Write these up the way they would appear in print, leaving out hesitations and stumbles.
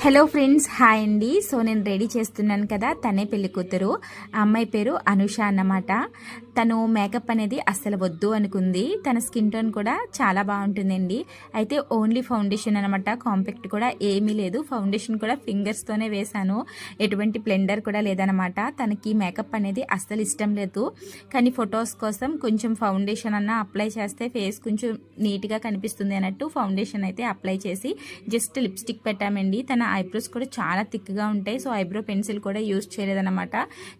Hello friends, hi అండి. So నేను ready చేస్తున్నాను కదా, తనే పెళ్లి కూతురు. ఆ అమ్మాయి పేరు అనుష అన్నమాట. తను మేకప్ అనేది అస్సలు వద్దు అనుకుంది. తన స్కిన్ టోన్ కూడా చాలా బాగుంటుందండి. అయితే ఓన్లీ ఫౌండేషన్ అనమాట, కాంపాక్ట్ కూడా ఏమీ లేదు. ఫౌండేషన్ కూడా ఫింగర్స్తోనే వేశాను, ఎటువంటి బ్లెండర్ కూడా లేదనమాట. తనకి మేకప్ అనేది అస్సలు ఇష్టం లేదు. కానీ ఫొటోస్ కోసం కొంచెం ఫౌండేషన్ అన్న అప్లై చేస్తే ఫేస్ కొంచెం నీట్గా కనిపిస్తుంది అన్నట్టు ఫౌండేషన్ అయితే అప్లై చేసి జస్ట్ లిప్స్టిక్ పెట్టామండి. తన ఐబ్రోస్ కూడా చాలా థిక్గా ఉంటాయి. సో ఐబ్రో పెన్సిల్ కూడా యూజ్ చేయలేదన్నమాట.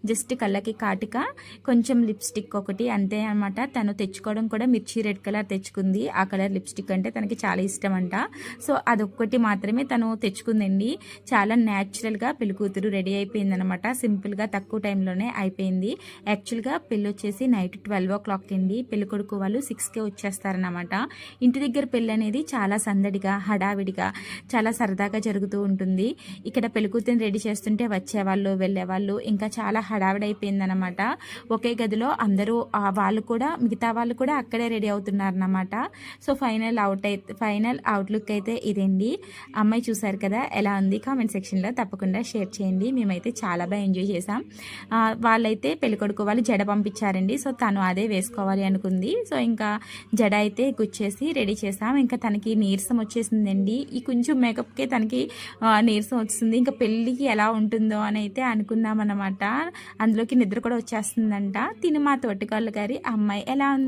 జస్ట్ కళ్ళకి కాటుక, కొంచెం లిప్స్టిక్ ఒకటి, అంతే అనమాట. తను తెచ్చుకోవడం కూడా మిర్చి రెడ్ కలర్ తెచ్చుకుంది. ఆ కలర్ లిప్స్టిక్ అంటే తనకి చాలా ఇష్టం అంట. సో అదొక్కటి మాత్రమే తను తెచ్చుకుందండి. చాలా న్యాచురల్గా పెళ్లి కూతురు రెడీ అయిపోయింది అనమాట. సింపుల్గా తక్కువ టైంలోనే అయిపోయింది. యాక్చువల్గా పెళ్ళి వచ్చేసి నైట్ 12 o'clock అండి. పెళ్లి కొడుకు వాళ్ళు 6కే వచ్చేస్తారనమాట. ఇంటి దగ్గర పెళ్ళి అనేది చాలా సందడిగా, హడావిడిగా, చాలా సరదాగా జరుగుతూ ఉంటుంది. ఇక్కడ పెళ్ళికూతురిని రెడీ చేస్తుంటే వచ్చేవాళ్ళు, వెళ్ళేవాళ్ళు, ఇంకా చాలా హడావిడైపోయిందనమాట. ఒకే గదిలో అందరూ వాళ్ళు కూడా, మిగతా వాళ్ళు కూడా అక్కడే రెడీ అవుతున్నారన్నమాట. సో ఫైనల్ అవుట్లుక్ అయితే ఇదండి. అమ్మాయి చూసారు కదా ఎలా ఉంది, కామెంట్ సెక్షన్లో తప్పకుండా షేర్ చేయండి. మేమైతే చాలా బాగా ఎంజాయ్ చేసాం. వాళ్ళైతే పెళ్ళికొడుకు వాళ్ళు జడ పంపించారండి. సో తను అదే వేసుకోవాలి అనుకుంది. సో ఇంకా జడ అయితే గుచ్చేసి రెడీ చేసాం. ఇంకా తనకి నీరసం వచ్చేసిందండి. ఈ కొంచెం మేకప్కే తనకి నీరసం వస్తుంది. ఇంకా పెళ్ళికి ఎలా ఉంటుందో అని అయితే అనుకున్నాం అన్నమాట. అందులోకి నిద్ర కూడా వచ్చేస్తుందంట. తిని మా తోటికోళ్ళ గారి అమ్మాయి ఎలా ఉంది.